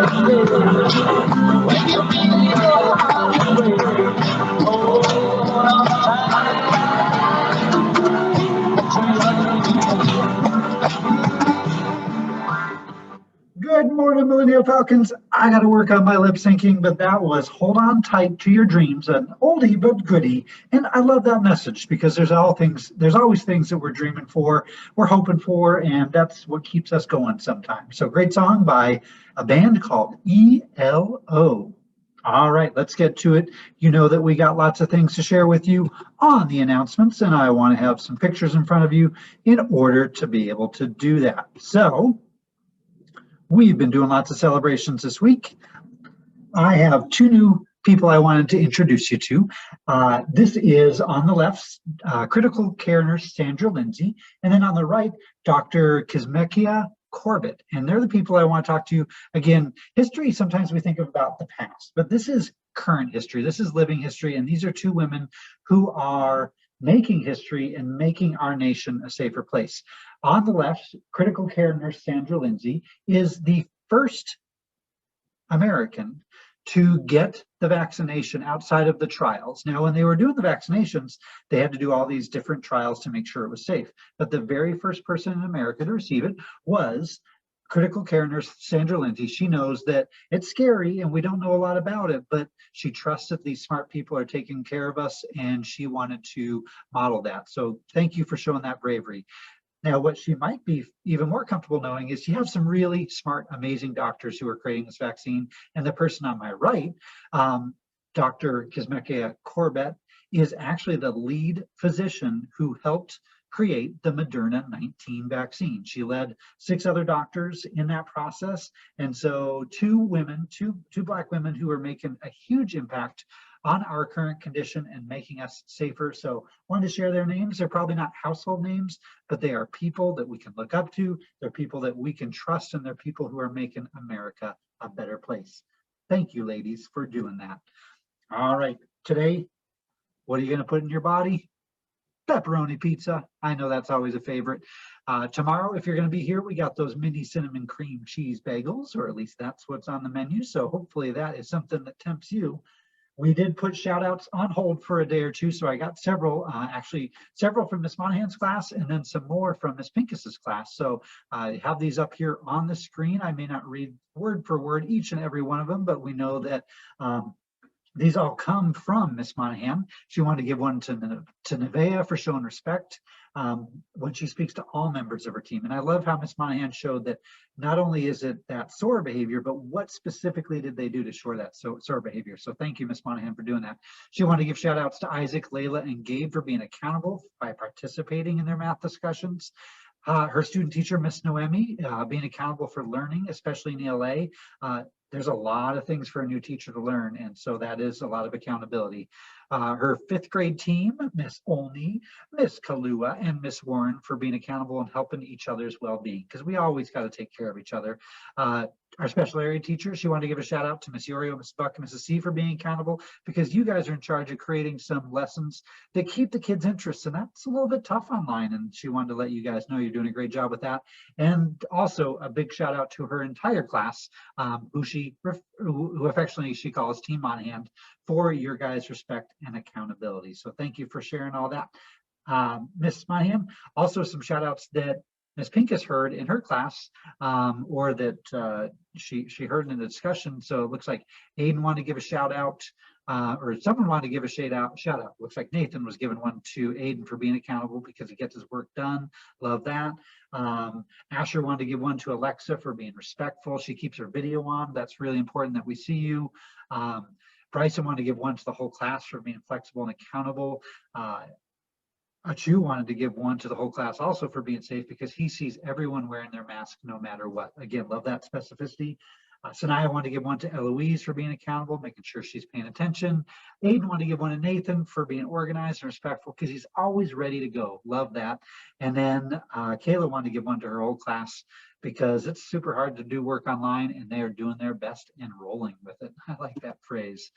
Good morning, Millennial Falcons. I got to work on my lip syncing, but that was Hold On Tight to Your Dreams, an oldie but goodie. And I love that message because there's always things that we're dreaming for, we're hoping for, and that's what keeps us going sometimes. So great song by a band called ELO. All right, let's get to it. You know that we got lots of things to share with you on the announcements, and I want to have some pictures in front of you in order to be able to do that. So we've been doing lots of celebrations this week. I have two new people I wanted to introduce you to. This is on the left, critical care nurse Sandra Lindsay, and then on the right, Dr. Kismekia Corbett. And they're the people I want to talk to you. Again, history, sometimes we think about the past, but this is current history. This is living history. And these are two women who are making history and making our nation a safer place. On the left, critical care nurse Sandra Lindsay is the first American to get the vaccination outside of the trials. Now, when they were doing the vaccinations, they had to do all these different trials to make sure it was safe. But the very first person in America to receive it was critical care nurse Sandra Lindsay. She knows that it's scary and we don't know a lot about it, but she trusts that these smart people are taking care of us, and she wanted to model that. So thank you for showing that bravery. Now, what she might be even more comfortable knowing is you have some really smart, amazing doctors who are creating this vaccine. And the person on my right, Dr. Kismekia Corbett, is actually the lead physician who helped create the Moderna 19 vaccine. She led 6 other doctors in that process. And so two Black women who are making a huge impact on our current condition and making us safer. So wanted to share their names. They're probably not household names, but they are people that we can look up to. They're people that we can trust, and they're people who are making America a better place. Thank you, ladies, for doing that. All right, today, what are you gonna put in your body? Pepperoni pizza. I know that's always a favorite. Tomorrow, if you're going to be here, we got those mini cinnamon cream cheese bagels, or at least that's what's on the menu. So hopefully that is something that tempts you. We did put shout outs on hold for a day or two. So I got several, actually several from Miss Monahan's class and then some more from Miss Pincus's class. So I have these up here on the screen. I may not read word for word each and every one of them, but we know that these all come from Miss Monahan. She wanted to give one to Nevaeh for showing respect when she speaks to all members of her team. And I love how Miss Monahan showed that not only is it that SOAR behavior, but what specifically did they do to show that SOAR behavior? So thank you, Miss Monahan, for doing that. She wanted to give shout outs to Isaac, Layla, and Gabe for being accountable by participating in their math discussions. Her student teacher, Miss Noemi, being accountable for learning, especially in ELA. There's a lot of things for a new teacher to learn, and so that is a lot of accountability. Her 5th grade team, Miss Olney, Miss Kalua, and Miss Warren for being accountable and helping each other's well-being, because we always got to take care of each other. Our special area teacher, she wanted to give a shout out to Miss Yorio, Miss Buck, and Mrs. C for being accountable, because you guys are in charge of creating some lessons that keep the kids' interests, and that's a little bit tough online, and she wanted to let you guys know you're doing a great job with that. And also a big shout out to her entire class, who affectionately she calls Team Monahan, for your guys' respect and accountability. So thank you for sharing all that. Miss Monahan, also some shout outs that Ms. Pincus heard in her class, or that she heard in the discussion. So it looks like Aiden wanted to give a shout out, or someone wanted to give a shout out. Looks like Nathan was giving one to Aiden for being accountable because he gets his work done. Love that. Asher wanted to give one to Alexa for being respectful. She keeps her video on. That's really important that we see you. Bryson wanted to give one to the whole class for being flexible and accountable. Achu wanted to give one to the whole class also for being safe, because he sees everyone wearing their mask no matter what. Again, love that specificity. Sanaya wanted to give one to Eloise for being accountable, making sure she's paying attention. Aiden wanted to give one to Nathan for being organized and respectful, because he's always ready to go. Love that. And then Kayla wanted to give one to her whole class, because it's super hard to do work online, and they are doing their best and rolling with it. I like that phrase.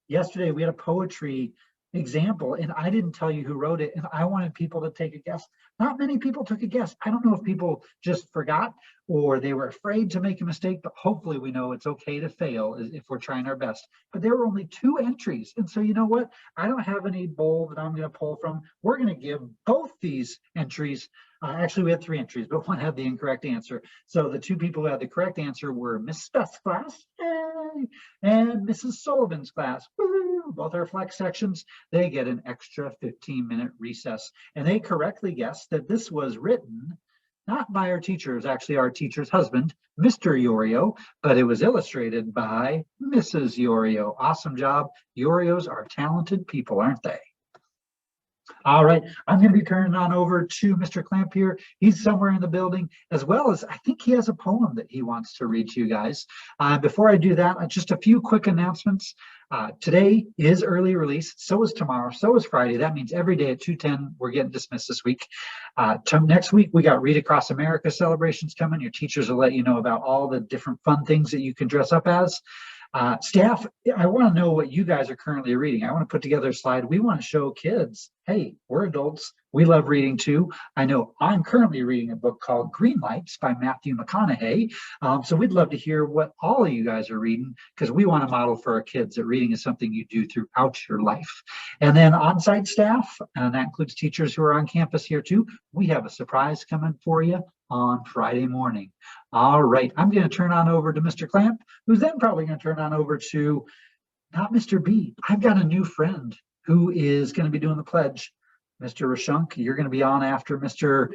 Yesterday, we had a poetry example, and I didn't tell you who wrote it, and I wanted people to take a guess. Not many people took a guess. I don't know if people just forgot or they were afraid to make a mistake, but hopefully we know it's okay to fail if we're trying our best. But there were only 2 entries. And so you know what? I don't have any bowl that I'm going to pull from. We're going to give both these entries. Actually, we had 3 entries, but one had the incorrect answer. So the 2 people who had the correct answer were Miss Beth's class, yay, and Mrs. Sullivan's class. Woo-hoo! Both are flex sections. They get an extra 15-minute recess. And they correctly guessed that this was written not by our teacher, it was actually our teacher's husband, Mr. Yorio, but it was illustrated by Mrs. Yorio. Awesome job. Yorios are talented people, aren't they? All right, I'm going to be turning on over to Mr. Clamp here. He's somewhere in the building, as well as I think he has a poem that he wants to read to you guys. Before I do that, just a few quick announcements. Today is early release, so is tomorrow, so is Friday. That means every day at 2:10, we're getting dismissed this week. Next week, we got Read Across America celebrations coming. Your teachers will let you know about all the different fun things that you can dress up as. Staff, I want to know what you guys are currently reading. I want to put together a slide. We want to show kids, hey, we're adults. We love reading too. I know I'm currently reading a book called Green Lights by Matthew McConaughey. So we'd love to hear what all of you guys are reading, because we want to model for our kids that reading is something you do throughout your life. And then on-site staff, and that includes teachers who are on campus here too, we have a surprise coming for you on Friday morning. All right, I'm going to turn on over to Mr. Clamp, who's then probably going to turn on over to not Mr. B. I've got a new friend who is going to be doing the pledge. Mr. Rashunk, you're going to be on after Mr.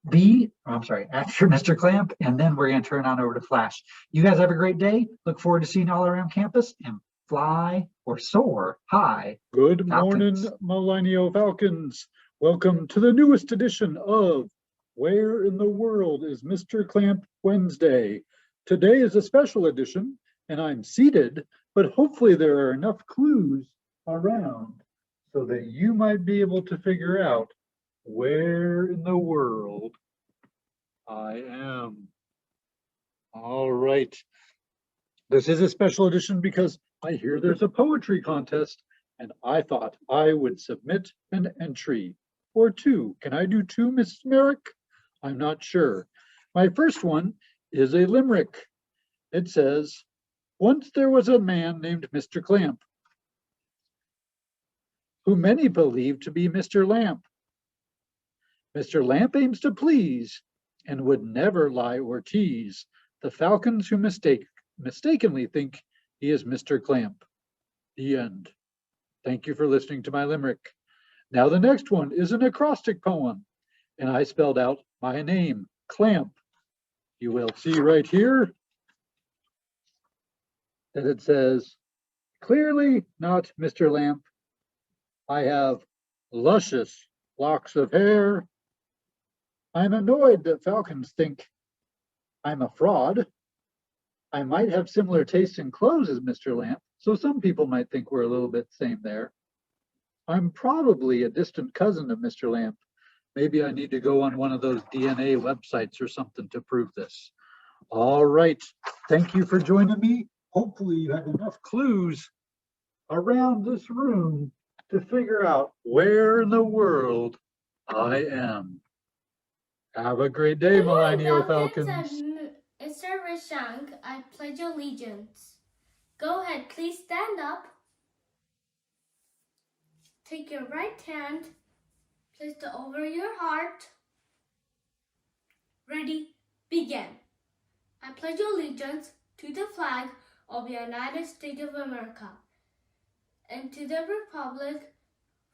B. I'm sorry, after Mr. Clamp, and then we're going to turn on over to Flash. You guys have a great day. Look forward to seeing you all around campus, and fly or soar high. Good Falcons. morning, Millennial Falcons. Welcome to the newest edition of Where in the World is Mr. Clamp Wednesday? Today is a special edition, and I'm seated, but hopefully there are enough clues around so that you might be able to figure out where in the world I am. All right. This is a special edition because I hear there's a poetry contest, and I thought I would submit an entry or 2. Can I do 2, Miss Merrick? I'm not sure. My first one is a limerick. It says, once there was a man named Mr. Clamp, who many believed to be Mr. Lamp. Mr. Lamp aims to please and would never lie or tease the falcons who mistakenly think he is Mr. Clamp. The end. Thank you for listening to my limerick. Now the next one is an acrostic poem, and I spelled out my name, Clamp. You will see right here that it says, clearly not Mr. Lamp. I have luscious locks of hair. I'm annoyed that falcons think I'm a fraud. I might have similar taste in clothes as Mr. Lamp, so some people might think we're a little bit same there. I'm probably a distant cousin of Mr. Lamp. Maybe I need to go on one of those DNA websites or something to prove this. All right, thank you for joining me. Hopefully you have enough clues around this room to figure out where in the world I am. Have a great day, Millennial Falcons. Mr. Rishank, I pledge allegiance. Go ahead, please stand up. Take your right hand, place it over your heart. Ready, begin. I pledge allegiance to the flag of the United States of America and to the republic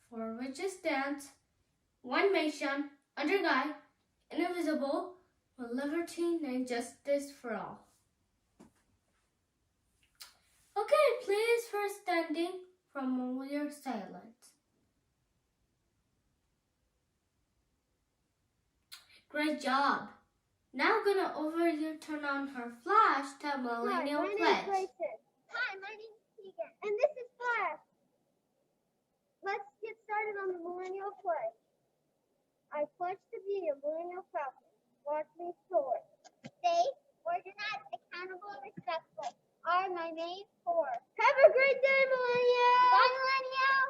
for which it stands, one nation, under God, indivisible, with liberty and justice for all. Okay, please for standing from all your silence. Great job. Now gonna turn on her flash to Millennial Pledge. Hi, my name is Tegan, and this is Flash. Let's get started on the Millennial Pledge. I pledge to be a Millennial Falcon. Watch me soar. Safe, organized, accountable, and respectful are my main 4. Have a great day, Millennial! Bye, Millennial!